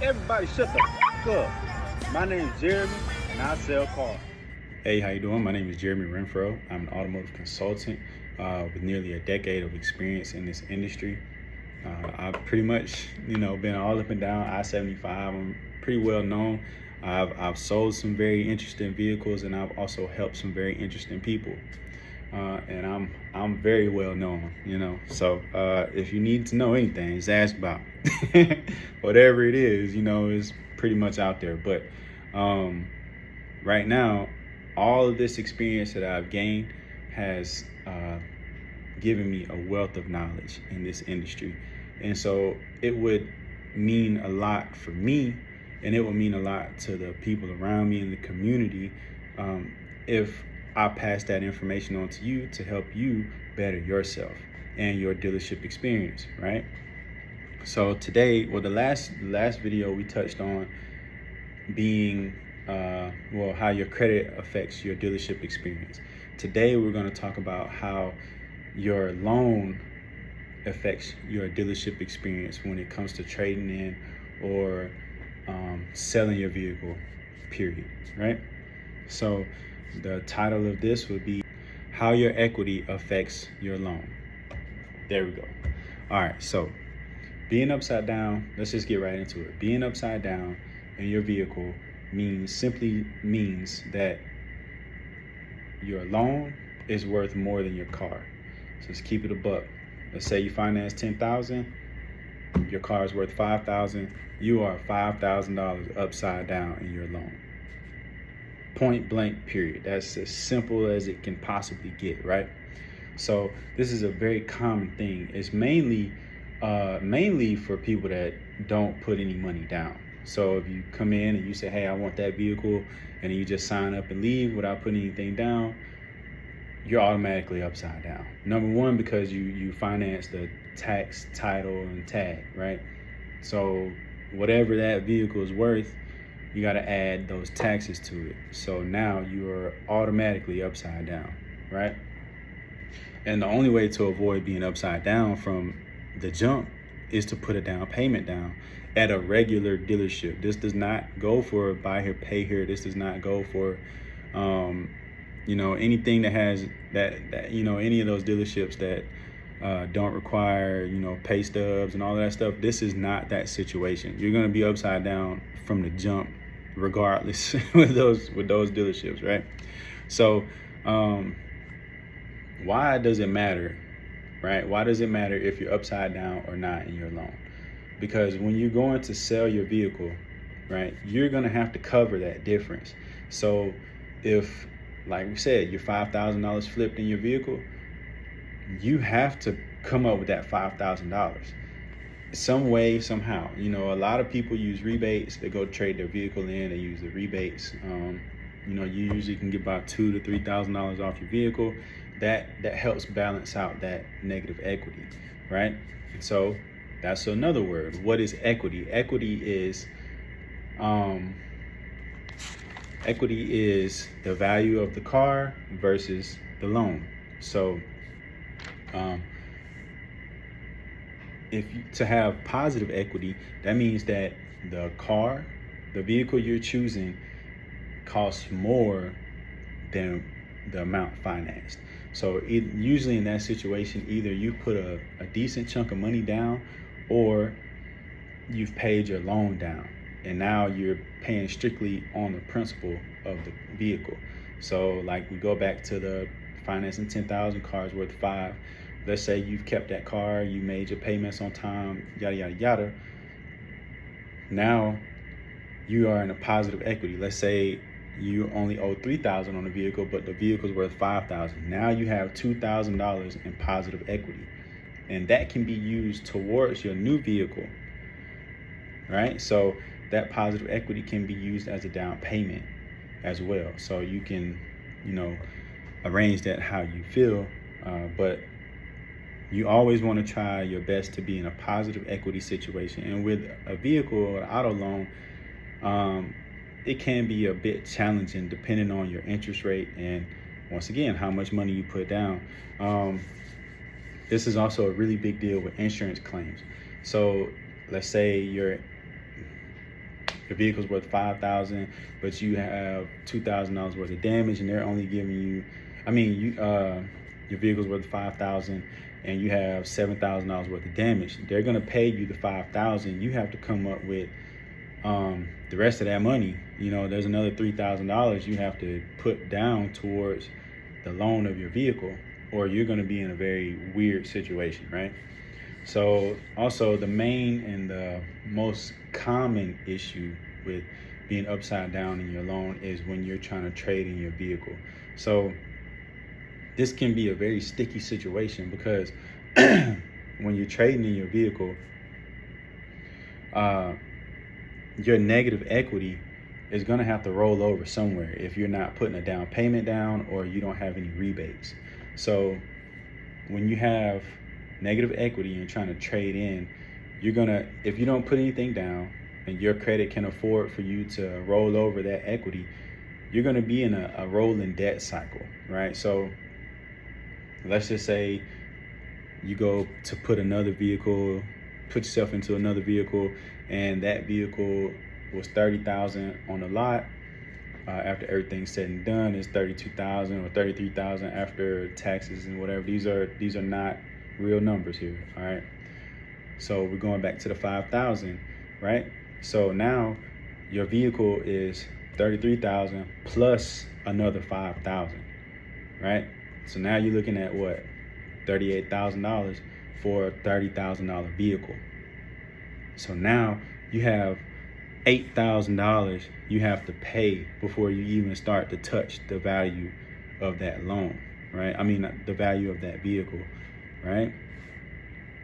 Everybody shut the up. My name is Jeremy and I sell cars. Hey, how you doing? My name is Jeremy Renfro. I'm an automotive consultant with nearly a decade of experience in this industry. I've pretty much, been all up and down I-75. I'm pretty well known. I've sold some very interesting vehicles, and I've also helped some very interesting people. And I'm very well known, So if you need to know anything, just ask about whatever it is, is pretty much out there. But right now, all of this experience that I've gained has given me a wealth of knowledge in this industry. And so it would mean a lot for me, and it would mean a lot to the people around me in the community if I pass that information on to you to help you better yourself and your dealership experience, right? So today, the last video we touched on being how your credit affects your dealership experience. Today we're going to talk about how your loan affects your dealership experience when it comes to trading in or selling your vehicle, period, right? So the title of this would be how your equity affects your loan. There we go. All right, so being upside down, let's just get right into it. Being upside down in your vehicle simply means that your loan is worth more than your car. So let's keep it a buck. Let's say you finance $10,000, your car is worth $5,000. You are $5,000 upside down in your loan. Point blank, period. That's as simple as it can possibly get, right? So this is a very common thing. It's mainly for people that don't put any money down. So if you come in and you say, hey, I want that vehicle, and you just sign up and leave without putting anything down, you're automatically upside down. Number one, because you finance the tax, title, and tag, right? So whatever that vehicle is worth, you got to add those taxes to it. So now you are automatically upside down, right? And the only way to avoid being upside down from the jump is to put a down payment down at a regular dealership. This does not go for buy here, pay here. This does not go for, anything that has that any of those dealerships that don't require, pay stubs and all that stuff. This is not that situation. You're going to be upside down from the jump regardless with those dealerships, right? So why does it matter, right? Why does it matter if you're upside down or not in your loan? Because when you're going to sell your vehicle, right, you're going to have to cover that difference. So if, like we said, you're $5,000 flipped in your vehicle, you have to come up with that $5,000 some way, somehow. A lot of people use rebates. They go trade their vehicle in, they use the rebates. You usually can get about $2,000 to $3,000 off your vehicle. That helps balance out that negative equity, right? So that's another word. What is equity? Equity is the value of the car versus the loan. So to have positive equity, that means that the vehicle you're choosing costs more than the amount financed. So usually in that situation, either you put a decent chunk of money down, or you've paid your loan down, and now you're paying strictly on the principal of the vehicle. So like we go back to the financing 10,000, cars worth 5. Let's say you've kept that car, you made your payments on time, yada, yada, yada. Now you are in a positive equity. Let's say you only owe $3,000 on the vehicle, but the vehicle's worth $5,000. Now you have $2,000 in positive equity, and that can be used towards your new vehicle, right? So that positive equity can be used as a down payment as well. So you can, arrange that how you feel, but you always want to try your best to be in a positive equity situation. And with a vehicle or an auto loan, it can be a bit challenging depending on your interest rate and, once again, how much money you put down. This is also a really big deal with insurance claims. So let's say the vehicle's worth $5,000, but you have $2,000 worth of damage, and they're only giving you, your vehicle's worth $5,000, and you have $7,000 worth of damage. They're gonna pay you the $5,000. You have to come up with the rest of that money. There's another $3,000 you have to put down towards the loan of your vehicle, or you're gonna be in a very weird situation, right? So also the main and the most common issue with being upside down in your loan is when you're trying to trade in your vehicle. So this can be a very sticky situation because when you're trading in your vehicle, your negative equity is going to have to roll over somewhere if you're not putting a down payment down or you don't have any rebates. So when you have negative equity and trying to trade in, if you don't put anything down and your credit can afford for you to roll over that equity, you're going to be in a rolling debt cycle, right? So let's just say you go to put yourself into another vehicle, and that vehicle was $30,000 on the lot. After everything's said and done, it's $32,000 or $33,000 after taxes and whatever. These are not real numbers here, all right? So we're going back to the 5,000, right? So now your vehicle is 33,000 plus another 5,000, right? So now you're looking at what? $38,000 for a $30,000 vehicle. So now you have $8,000 you have to pay before you even start to touch the value of that loan, right? The value of that vehicle, right?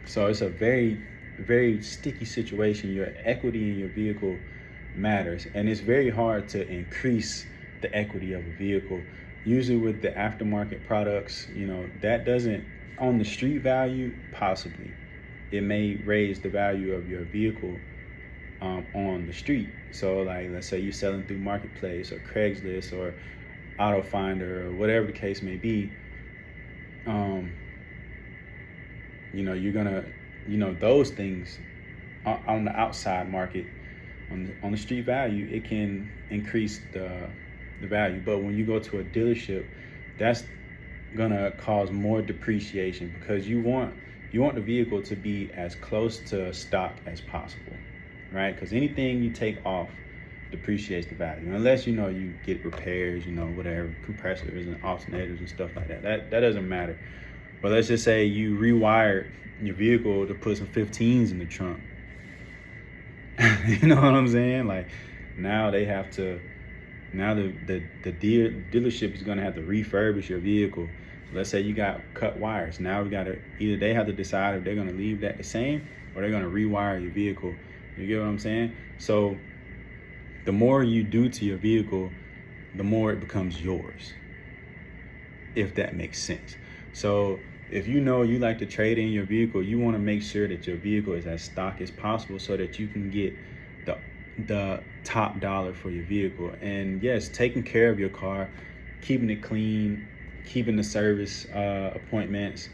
So it's a very, very sticky situation. Your equity in your vehicle matters, and it's very hard to increase the equity of a vehicle. Usually with the aftermarket products, that doesn't, on the street value, possibly, it may raise the value of your vehicle on the street. So like, let's say you're selling through Marketplace or Craigslist or Auto Finder or whatever the case may be, you're gonna, those things on the outside market, on the street value, it can increase the value. But when you go to a dealership, that's gonna cause more depreciation because you want the vehicle to be as close to stock as possible, right? Because anything you take off depreciates the value, unless you get repairs, whatever, compressors and alternators and stuff like that. That doesn't matter. But let's just say you rewired your vehicle to put some 15s in the trunk. You know what I'm saying? Like, now they have to. Now the dealership is going to have to refurbish your vehicle. So let's say you got cut wires. Now either they have to decide if they're going to leave that the same or they're going to rewire your vehicle. You get what I'm saying? So the more you do to your vehicle, the more it becomes yours, if that makes sense. So if you like to trade in your vehicle, you want to make sure that your vehicle is as stock as possible so that you can get the top dollar for your vehicle. And yes, taking care of your car, keeping it clean, keeping the service appointments,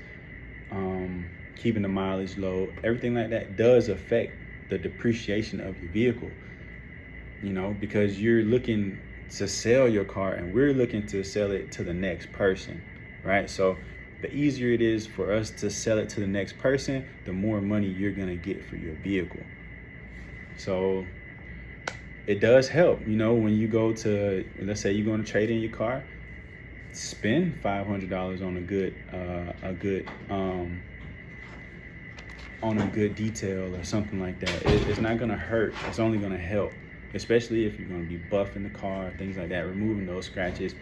keeping the mileage low, everything like that does affect the depreciation of your vehicle, because you're looking to sell your car and we're looking to sell it to the next person, right? So the easier it is for us to sell it to the next person, the more money you're gonna get for your vehicle. So it does help, when you go to, let's say you're going to trade in your car, spend $500 on a good detail or something like that. It's not going to hurt. It's only going to help, especially if you're going to be buffing the car, things like that, removing those scratches,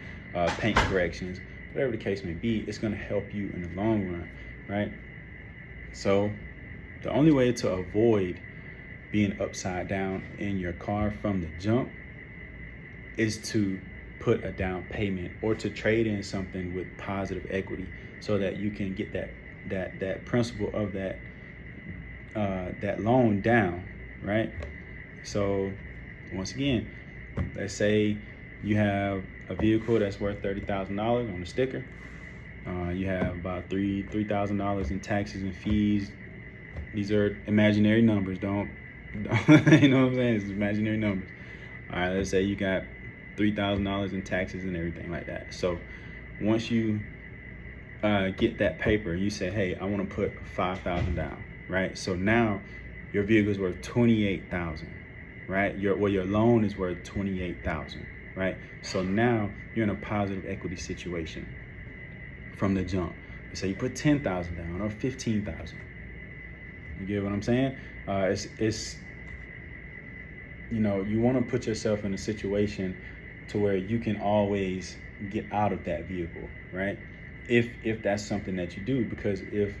paint corrections, whatever the case may be. It's going to help you in the long run, right? So the only way to avoid being upside down in your car from the jump is to put a down payment or to trade in something with positive equity so that you can get that principal of that loan down, right? So once again, let's say you have a vehicle that's worth $30,000 on the sticker. You have about $3,000 in taxes and fees. These are imaginary numbers. Don't You know what I'm saying? It's imaginary numbers. All right, let's say you got $3,000 in taxes and everything like that. So once you get that paper, you say, hey, I want to put 5,000 down, right? So now your vehicle is worth 28,000, right? Your loan is worth 28,000, right? So now you're in a positive equity situation from the jump. So you put 10,000 down or 15,000. You get what I'm saying? It's you want to put yourself in a situation to where you can always get out of that vehicle, right? If that's something that you do, because if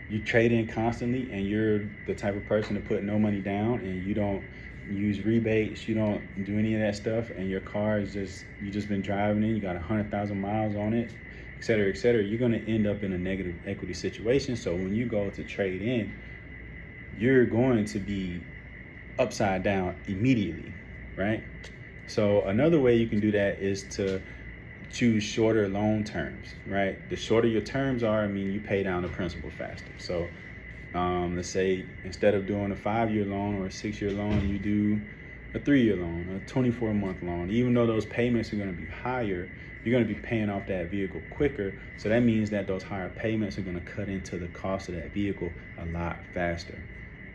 you trade in constantly and you're the type of person to put no money down and you don't use rebates, you don't do any of that stuff, and your car is you just been driving it, you got 100,000 miles on it, et cetera, you're going to end up in a negative equity situation. So when you go to trade in, you're going to be upside down immediately, right? So another way you can do that is to choose shorter loan terms, right? The shorter your terms are, you pay down the principal faster. So let's say instead of doing a 5-year loan or a 6-year loan, you do a 3-year loan, a 24-month loan. Even though those payments are going to be higher, you're going to be paying off that vehicle quicker. So that means that those higher payments are going to cut into the cost of that vehicle a lot faster,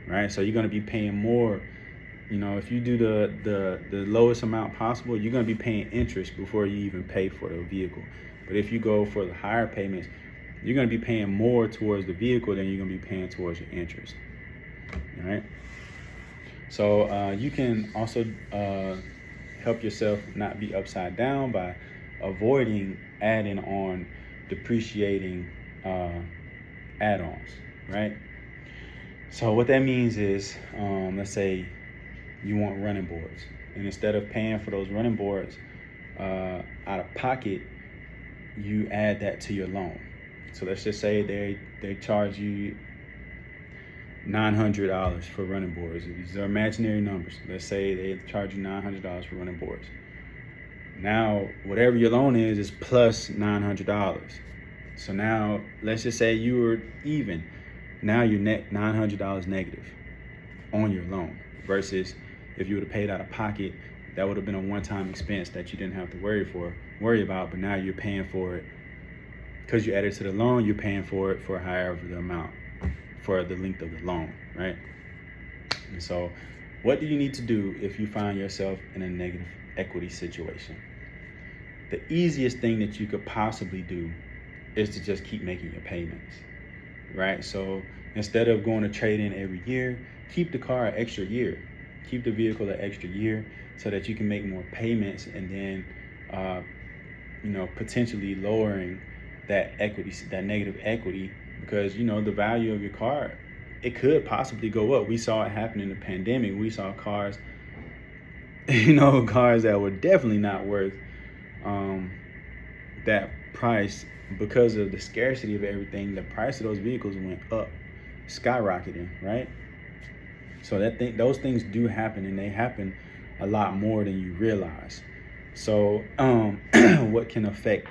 right? So you're going to be paying more. If you do the lowest amount possible, you're going to be paying interest before you even pay for the vehicle. But if you go for the higher payments, you're going to be paying more towards the vehicle than you're going to be paying towards your interest. All right. So you can also help yourself not be upside down by avoiding adding on depreciating add-ons, right? So what that means is, let's say you want running boards, and instead of paying for those running boards out of pocket, you add that to your loan. So let's just say they charge you $900 for running boards. These are imaginary numbers. Let's say they charge you $900 for running boards. Now, whatever your loan is plus $900. So now, let's just say you were even. Now you're net $900 negative on your loan, versus if you would have paid out of pocket, that would have been a one-time expense that you didn't have to worry about. But now you're paying for it because you added to the loan. You're paying for it for however the amount, for the length of the loan, right? And so, what do you need to do if you find yourself in a negative equity situation? The easiest thing that you could possibly do is to just keep making your payments, right? So instead of going to trade in every year, keep the car an extra year. Keep the vehicle an extra year so that you can make more payments, and then potentially lowering that equity, that negative equity, because the value of your car, it could possibly go up. We saw it happen in the pandemic. We saw cars cars that were definitely not worth that price. Because of the scarcity of everything, the price of those vehicles went up, skyrocketing, right? So those things do happen, and they happen a lot more than you realize. So what can affect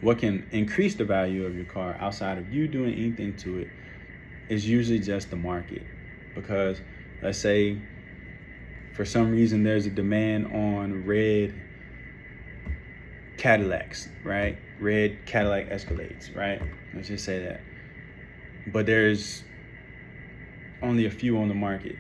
what can increase the value of your car outside of you doing anything to it is usually just the market. Because let's say for some reason there's a demand on red Cadillacs, right? Red Cadillac Escalades, right? Let's just say that. But there's only a few on the market,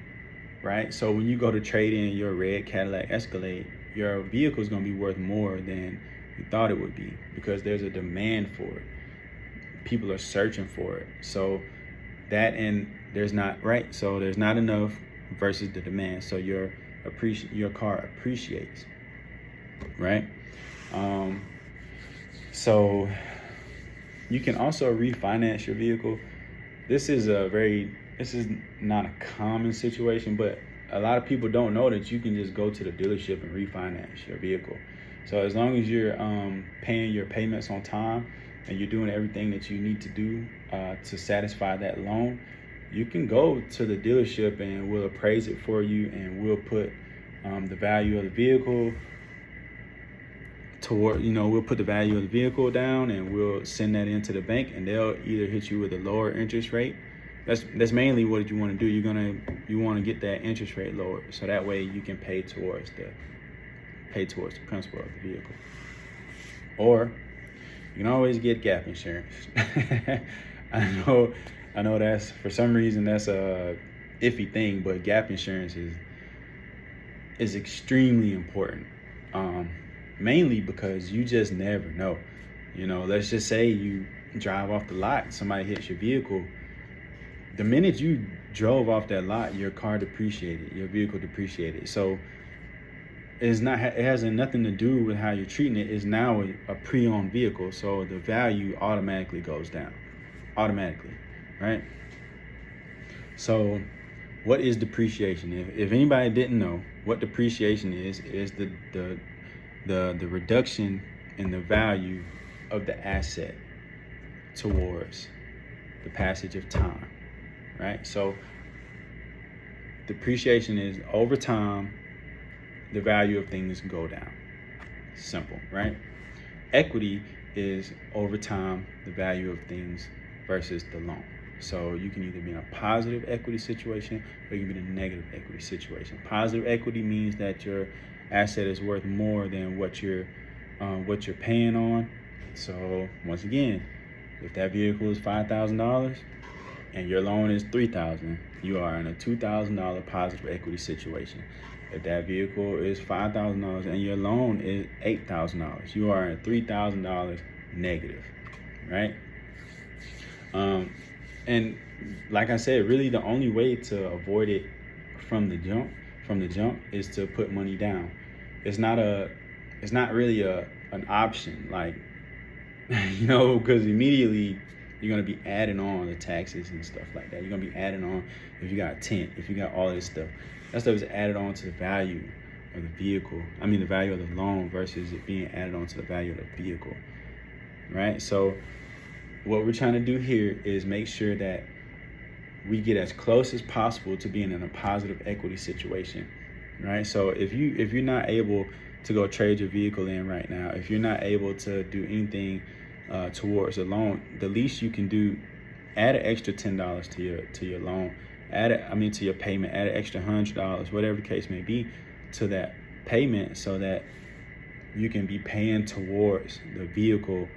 right? So when you go to trade in your red Cadillac Escalade, your vehicle is going to be worth more than you thought it would be, because there's a demand for it. People are searching for it. So there's not enough versus the demand. So your car appreciates, right? So you can also refinance your vehicle. This is not a common situation, but a lot of people don't know that you can just go to the dealership and refinance your vehicle. So as long as you're paying your payments on time and you're doing everything that you need to do to satisfy that loan, you can go to the dealership and we'll appraise it for you, and we'll put the value of the vehicle we'll put the value of the vehicle down, and we'll send that into the bank, and they'll either hit you with a lower interest rate, That's mainly what you want to do. You want to get that interest rate lowered, so that way you can pay towards the principal of the vehicle. Or you can always get gap insurance. I know that's, for some reason, that's a iffy thing, but gap insurance is extremely important. Mainly because you just never know. Let's just say you drive off the lot and somebody hits your vehicle. The minute you drove off that lot, your car depreciated, your vehicle depreciated. So it has nothing to do with how you're treating it. It's now a pre-owned vehicle, so the value automatically goes down, right? So what is depreciation? If anybody didn't know what depreciation is the reduction in the value of the asset towards the passage of time, right? So depreciation is over time, the value of things go down. Simple, right? Equity is over time, the value of things versus the loan. So you can either be in a positive equity situation or you can be in a negative equity situation. Positive equity means that your asset is worth more than what you're paying on. So once again, if that vehicle is $5,000 and your loan is $3,000, you are in a $2,000 positive equity situation. If that vehicle is $5,000 and your loan is $8,000, you are in a $3,000 negative, right? And like I said, really the only way to avoid it from the jump is to put money down. It's not really an option, like, because immediately you're going to be adding on the taxes and stuff like that. You're going to be adding on, if you got tint, if you got all this stuff. That stuff is added on to the value of the vehicle. The value of the loan versus it being added on to the value of the vehicle, right? So what we're trying to do here is make sure that we get as close as possible to being in a positive equity situation, right? So if you're not able to go trade your vehicle in right now, if you're not able to do anything towards a loan, the least you can do, add an extra $10 to your loan, to your payment, add an extra $100, whatever the case may be, to that payment, so that you can be paying towards the vehicle.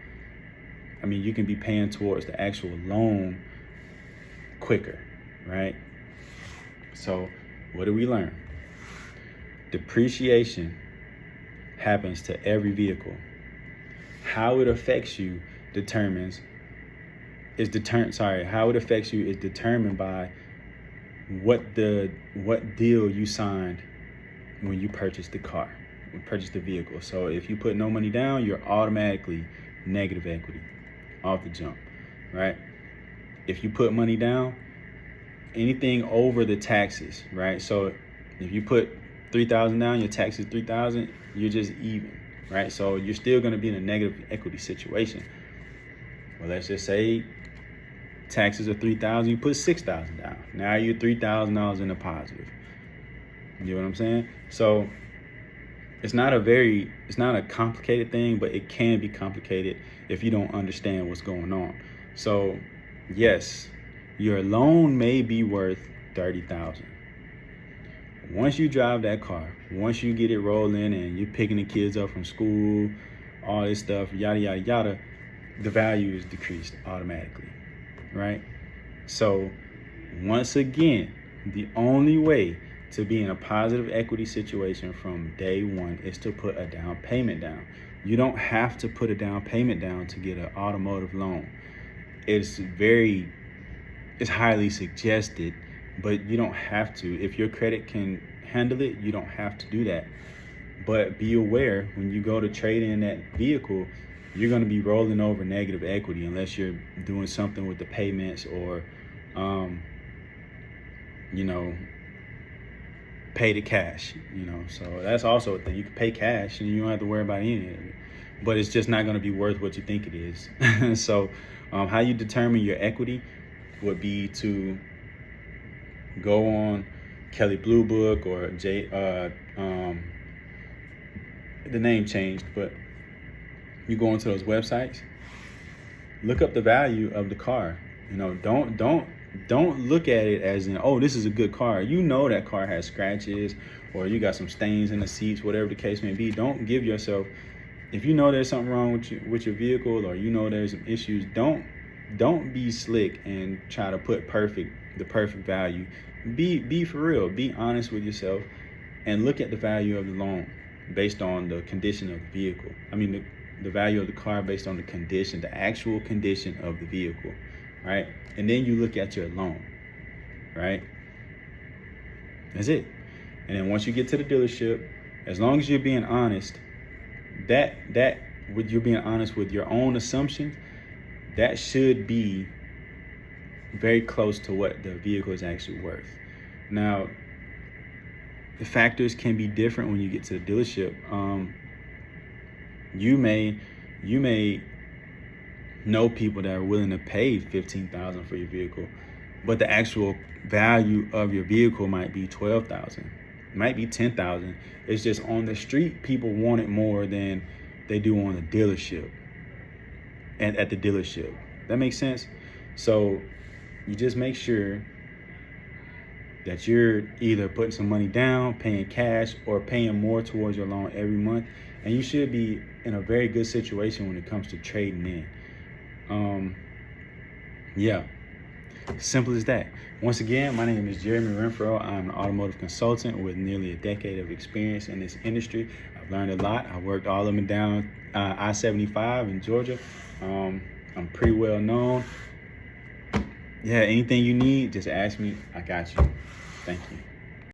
You can be paying towards the actual loan quicker, right? So what do we learn? Depreciation happens to every vehicle. How it affects you is determined by what deal you signed when you purchased the vehicle. So if you put no money down, you're automatically negative equity off the jump, right? If you put money down, anything over the taxes, right? So if you put $3,000 down, your tax is $3,000, you're just even, right? So you're still going to be in a negative equity situation. Well, let's just say taxes are $3,000, you put $6,000 down. Now you're $3,000 in the positive. You know what I'm saying? So it's not a complicated thing, but it can be complicated if you don't understand what's going on. So yes, your loan may be worth $30,000. Once you drive that car, once you get it rolling and you're picking the kids up from school, all this stuff, yada, yada, yada, the value is decreased automatically, right? So once again, the only way to be in a positive equity situation from day one is to put a down payment down. You don't have to put a down payment down to get an automotive loan. It's highly suggested, but you don't have to. If your credit can handle it, you don't have to do that. But be aware, when you go to trade in that vehicle, you're going to be rolling over negative equity unless you're doing something with the payments or, pay the cash, So that's also a thing. You can pay cash and you don't have to worry about any of it. But it's just not going to be worth what you think it is. So how you determine your equity would be to go on Kelley Blue Book or the name changed, but you go into those websites, look up the value of the car. Don't don't look at it as in, oh, this is a good car. You know that car has scratches or you got some stains in the seats, whatever the case may be. Don't give yourself, if you know there's something wrong with your vehicle, or you know there's some issues, don't be slick and try to put the perfect value. Be for real. Be honest with yourself and look at the value of the loan based on the condition of the vehicle. I mean, the value of the car based on the condition, the actual condition of the vehicle, right? And then you look at your loan, right? That's it. And then once you get to the dealership, as long as you're being honest, with you being honest with your own assumptions, that should be very close to what the vehicle is actually worth. Now, the factors can be different when you get to the dealership. You may know people that are willing to pay $15,000 for your vehicle, but the actual value of your vehicle might be $12,000, might be $10,000. It's just on the street, people want it more than they do on the dealership and at the dealership. That makes sense? So you just make sure that you're either putting some money down, paying cash, or paying more towards your loan every month. And you should be in a very good situation when it comes to trading in. Yeah, simple as that. Once again, my name is Jeremy Renfro. I'm an automotive consultant with nearly a decade of experience in this industry. I've learned a lot. I worked all up and down I-75 in Georgia. I'm pretty well known. Yeah, anything you need, just ask me. I got you. Thank you.